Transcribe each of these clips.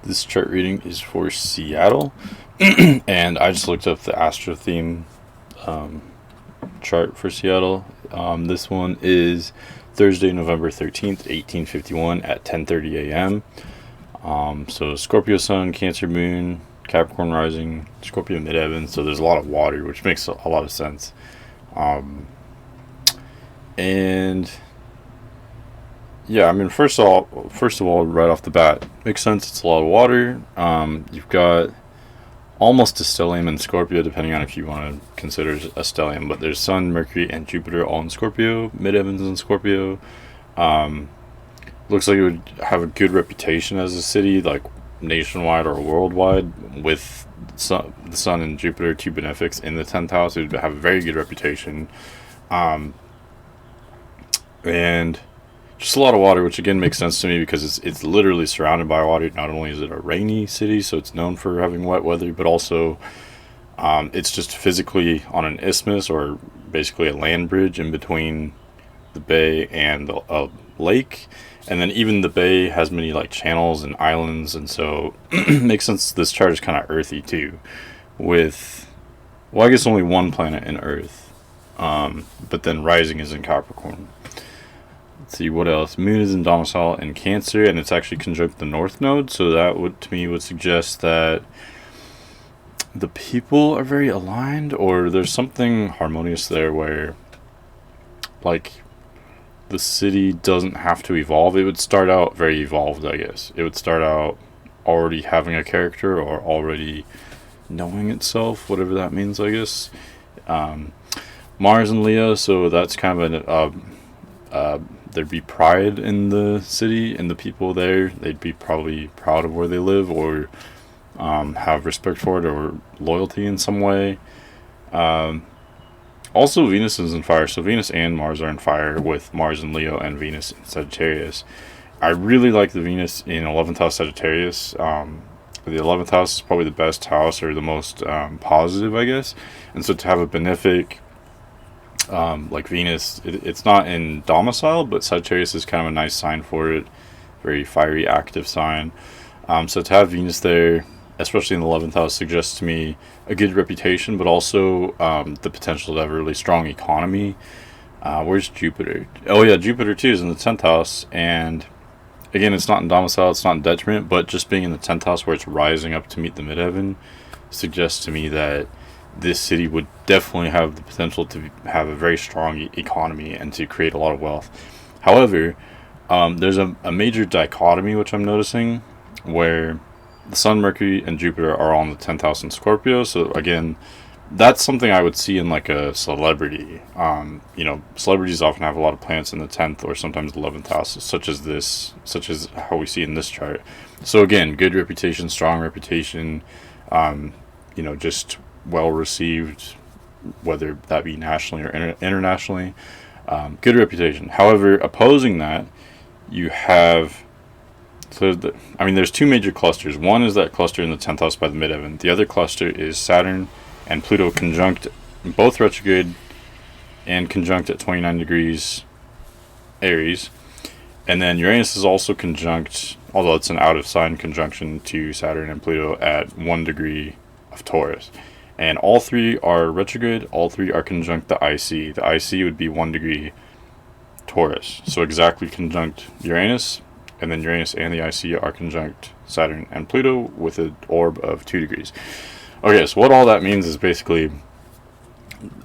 This chart reading is for Seattle, and I just looked up the astro theme um, chart for Seattle. This one is Thursday, November 13th, 1851 at 10:30 a.m. So Scorpio Sun, Cancer Moon, Capricorn Rising, Scorpio Midheaven. So there's a lot of water, which makes a lot of sense. Um, and Yeah, I mean, first of all, right off the bat, makes sense. It's a lot of water. You've got almost a stellium in Scorpio, depending on if you want to consider a stellium. But there's Sun, Mercury, and Jupiter all in Scorpio. Midheaven's in Scorpio. Um, Looks like it would have a good reputation as a city, like nationwide or worldwide, with the Sun and Jupiter, two benefics in the 10th house. It would have a very good reputation. Um, and Just a lot of water, which again makes sense to me because it's literally surrounded by water. Not only is it a rainy city, so it's known for having wet weather, but also it's just physically on an isthmus, or basically a land bridge in between the bay and a lake. And then even the bay has many like channels and islands, and so it makes sense this chart is kind of earthy too, with, well, I guess only one planet in Earth, but then rising is in Capricorn. Let's see what else. Moon is in domicile in Cancer, and it's actually conjunct the North Node. So that would, to me, would suggest that the people are very aligned, or there's something harmonious there where, like, the city doesn't have to evolve. It would start out very evolved, I guess. It would start out already having a character, or already knowing itself, whatever that means, I guess. Um, Mars and Leo, so that's kind of there'd be pride in the city and the people there. They'd be probably proud of where they live, or have respect for it, or loyalty in some way. Um, Also, Venus is in fire, so Venus and Mars are in fire, with Mars in Leo and Venus in Sagittarius. I really like the Venus in 11th house Sagittarius. The 11th house is probably the best house, or the most positive, I guess. And so to have a benefic like Venus, it's not in domicile, but Sagittarius is kind of a nice sign for it. Very fiery, active sign. So to have Venus there, especially in the 11th house, suggests to me a good reputation, but also the potential to have a really strong economy. Where's Jupiter? Oh, yeah, Jupiter too is in the 10th house. And again, it's not in domicile, it's not in detriment, but just being in the 10th house where it's rising up to meet the midheaven suggests to me that this city would definitely have the potential to have a very strong economy and to create a lot of wealth. However, there's a major dichotomy which I'm noticing, where the Sun, Mercury, and Jupiter are all in the 10th house in Scorpio. So again, that's something I would see in like a celebrity. Celebrities often have a lot of planets in the 10th or sometimes 11th house, such as how we see in this chart. So again, good reputation, strong reputation, just well received, whether that be nationally or internationally. Good reputation. However, opposing that, you have, there's two major clusters. One is that cluster in the 10th house by the midheaven. The other cluster is Saturn and Pluto conjunct, both retrograde and conjunct at 29 degrees Aries. And then Uranus is also conjunct, although it's an out of sign conjunction, to Saturn and Pluto at 1 degree of Taurus. And all three are retrograde, all three are conjunct the IC. The IC would be 1 degree Taurus. So exactly conjunct Uranus, and then Uranus and the IC are conjunct Saturn and Pluto with an orb of 2 degrees. Okay, so what all that means is basically,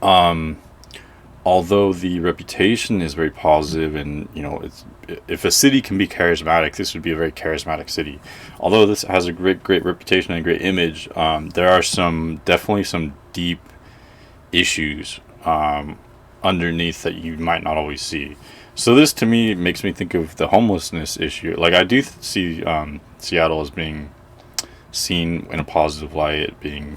although the reputation is very positive, and if a city can be charismatic, this would be a very charismatic city. Although this has a great reputation and a great image, there are definitely some deep issues underneath that you might not always see. So this to me makes me think of the homelessness issue. Like, I do see Seattle as being seen in a positive light, being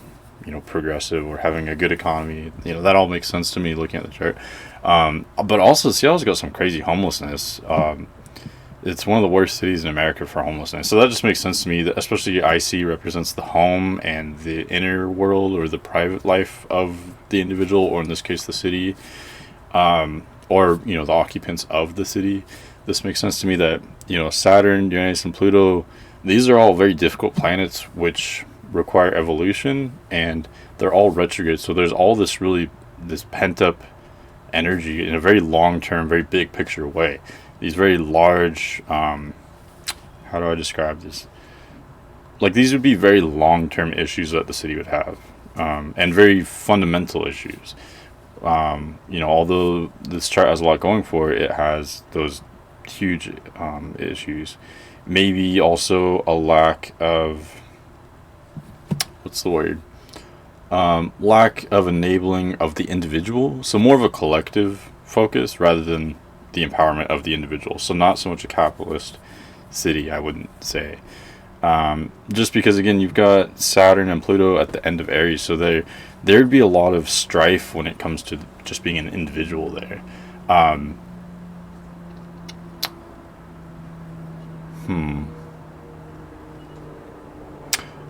progressive, or having a good economy. That all makes sense to me looking at the chart. But also Seattle's got some crazy homelessness. It's one of the worst cities in America for homelessness. So that just makes sense to me, that especially IC represents the home and the inner world, or the private life of the individual, or in this case the city, or the occupants of the city. This makes sense to me that Saturn, Uranus, and Pluto These are all very difficult planets which require evolution, and they're all retrograde. So there's all this pent up energy in a very long term, very big picture way. These very large, how do I describe this? Like these would be very long term issues that the city would have, and very fundamental issues. Although this chart has a lot going for it, it has those huge issues. Maybe also a lack of, what's the word? Lack of enabling of the individual. So more of a collective focus rather than the empowerment of the individual. So not so much a capitalist city, I wouldn't say. Just because, again, you've got Saturn and Pluto at the end of Aries, so there'd be a lot of strife when it comes to just being an individual there.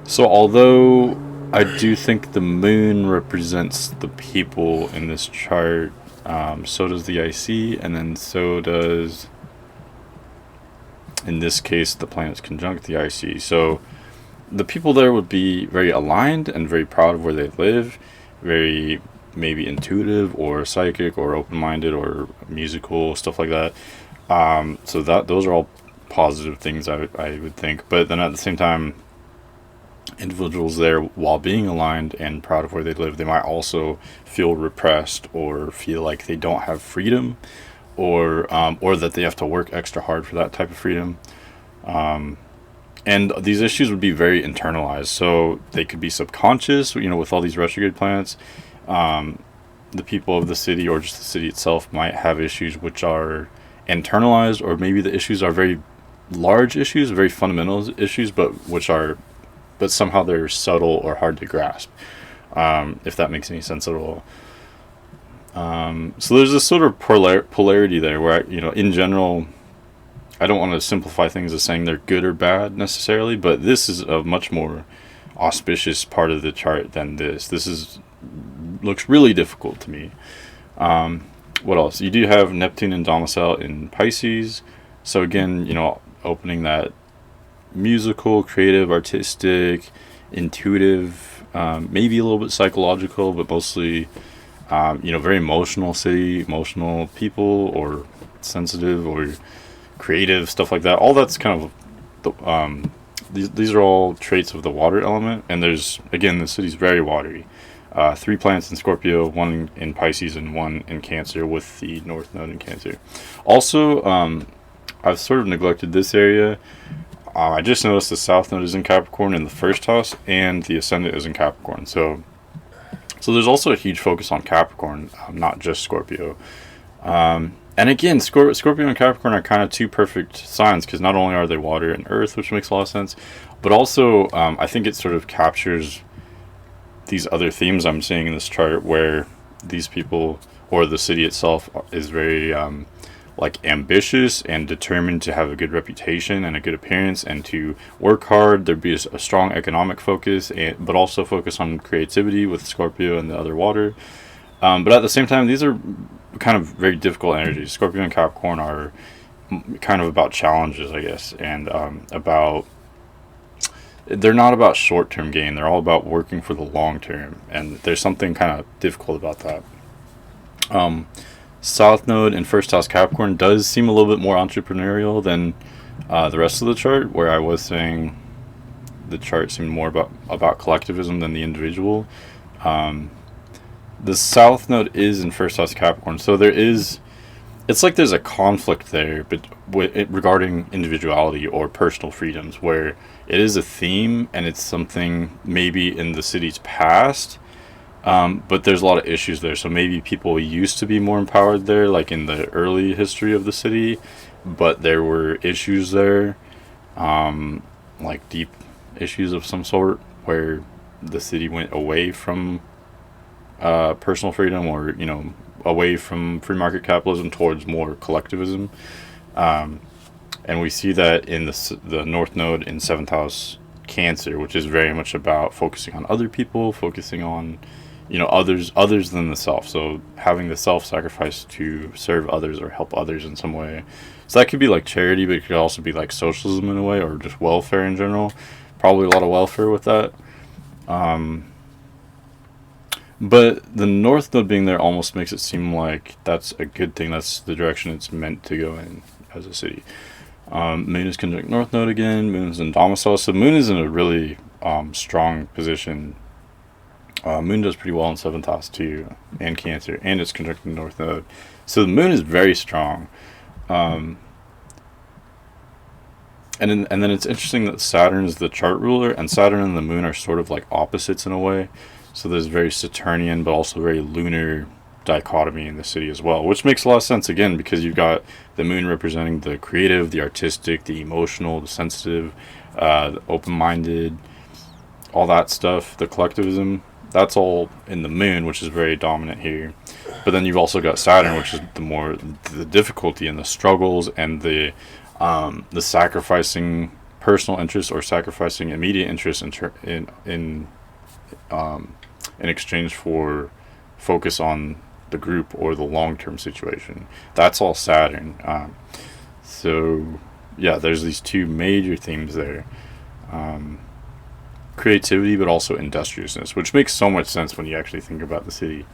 So although I do think the moon represents the people in this chart, so does the IC, and then so does, in this case, the planets conjunct the IC. So the people there would be very aligned and very proud of where they live, very maybe intuitive or psychic or open-minded or musical, stuff like that. So those are all positive things I would think. But then at the same time, individuals there, while being aligned and proud of where they live, they might also feel repressed or feel like they don't have freedom, or that they have to work extra hard for that type of freedom. And these issues would be very internalized, so they could be subconscious. With all these retrograde planets, the people of the city or just the city itself might have issues which are internalized, or maybe the issues are very large issues, very fundamental issues, but somehow they're subtle or hard to grasp, if that makes any sense at all. So there's this sort of polarity there where, in general, I don't want to simplify things as saying they're good or bad necessarily, but this is a much more auspicious part of the chart than this. Looks really difficult to me. What else? You do have Neptune and domicile in Pisces. So again, opening that musical, creative, artistic, intuitive, maybe a little bit psychological, but mostly, very emotional city, emotional people, or sensitive, or creative, stuff like that. All that's kind of these are all traits of the water element, and the city's very watery. 3 planets in Scorpio, 1 in Pisces, and 1 in Cancer, with the North Node in Cancer. Also, I've sort of neglected this area. I just noticed the South Node is in Capricorn in the first house, and the Ascendant is in Capricorn. So there's also a huge focus on Capricorn, not just Scorpio. And again, Scorpio and Capricorn are kind of 2 perfect signs, because not only are they water and earth, which makes a lot of sense, but also I think it sort of captures these other themes I'm seeing in this chart, where these people, or the city itself, is very ambitious and determined to have a good reputation and a good appearance and to work hard. There'd be a strong economic focus, but also focus on creativity with Scorpio and the other water. But at the same time, these are kind of very difficult energies. Scorpio and Capricorn are kind of about challenges, I guess, and they're not about short-term gain. They're all about working for the long term, and there's something kind of difficult about that. South Node in first house Capricorn does seem a little bit more entrepreneurial than the rest of the chart, where I was saying the chart seemed more about collectivism than the individual. The South Node is in first house Capricorn, so it's like there's a conflict there, but regarding individuality or personal freedoms, where it is a theme and it's something maybe in the city's past. But there's a lot of issues there. So maybe people used to be more empowered there, like in the early history of the city, but there were issues there, like deep issues of some sort, where the city went away from personal freedom, or away from free market capitalism towards more collectivism. And we see that in the North Node in 7th house Cancer, which is very much about focusing on other people, focusing on others than the self. So having the self-sacrifice to serve others or help others in some way. So that could be like charity, but it could also be like socialism in a way, or just welfare in general. Probably a lot of welfare with that. Um, but the North Node being there almost makes it seem like that's a good thing. That's the direction it's meant to go in as a city. Moon is conjunct North Node again. Moon is in domicile. So Moon is in a really strong position. Moon does pretty well in 7th house too, and Cancer, and it's conjuncting North Node. So the Moon is very strong. Um, and then it's interesting that Saturn is the chart ruler, and Saturn and the Moon are sort of like opposites in a way. So there's very Saturnian, but also very lunar dichotomy in the city as well, which makes a lot of sense again because you've got the Moon representing the creative, the artistic, the emotional, the sensitive, the open-minded, all that stuff, the collectivism. That's all in the Moon, which is very dominant here. But then you've also got Saturn, which is the difficulty and the struggles and the sacrificing personal interests or sacrificing immediate interests in exchange for focus on the group or the long-term situation. That's all Saturn. So yeah, there's these two major themes there. Creativity, but also industriousness, which makes so much sense when you actually think about the city.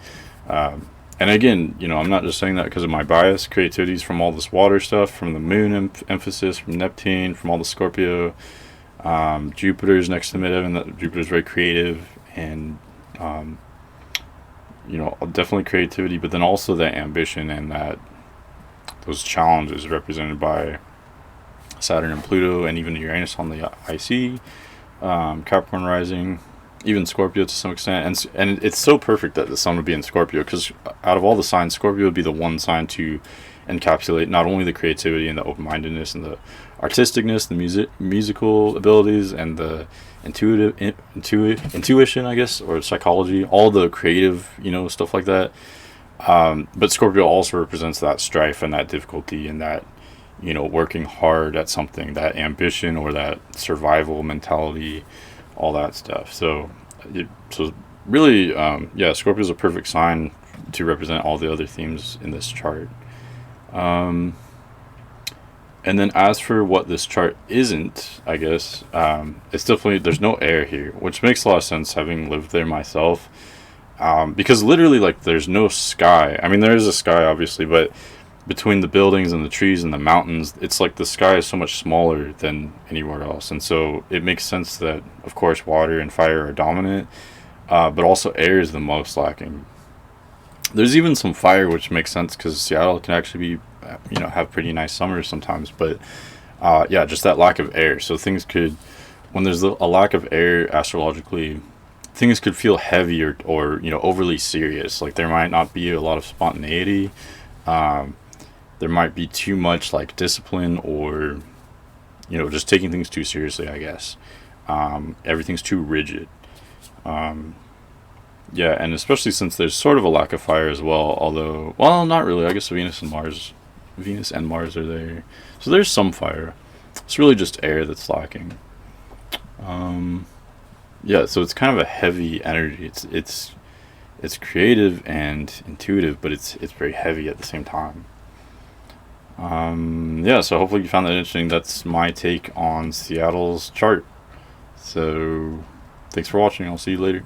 And again, I'm not just saying that because of my bias. Creativity is from all this water stuff, from the Moon emphasis, from Neptune, from all the Scorpio. Jupiter's next to midheaven. Jupiter's very creative, and definitely creativity, but then also that ambition and those challenges represented by Saturn and Pluto, and even Uranus on the IC. Capricorn rising, even Scorpio to some extent, and it's so perfect that the Sun would be in Scorpio, because out of all the signs, Scorpio would be the one sign to encapsulate not only the creativity and the open-mindedness and the artisticness, the musical abilities, and the intuition, I guess, or psychology, all the creative, stuff like that. But Scorpio also represents that strife and that difficulty and that, working hard at something, that ambition or that survival mentality, all that stuff. So really, Scorpio is a perfect sign to represent all the other themes in this chart. And then as for what this chart isn't, I guess, it's definitely, there's no air here, which makes a lot of sense having lived there myself. Because literally, like, there's no sky. I mean, there is a sky, obviously, but between the buildings and the trees and the mountains, it's like the sky is so much smaller than anywhere else. And so it makes sense that, of course, water and fire are dominant, but also air is the most lacking. There's even some fire, which makes sense because Seattle can actually be, have pretty nice summers sometimes. But just that lack of air. So things could, when there's a lack of air astrologically, things could feel heavy or overly serious. Like there might not be a lot of spontaneity. There might be too much like discipline or, just taking things too seriously, I guess. Everything's too rigid. And especially since there's sort of a lack of fire as well, although, well, not really. I guess Venus and Mars are there. So there's some fire. It's really just air that's lacking. So it's kind of a heavy energy. It's creative and intuitive, but it's very heavy at the same time. So hopefully you found that interesting. That's my take on Seattle's chart. So thanks for watching. I'll see you later.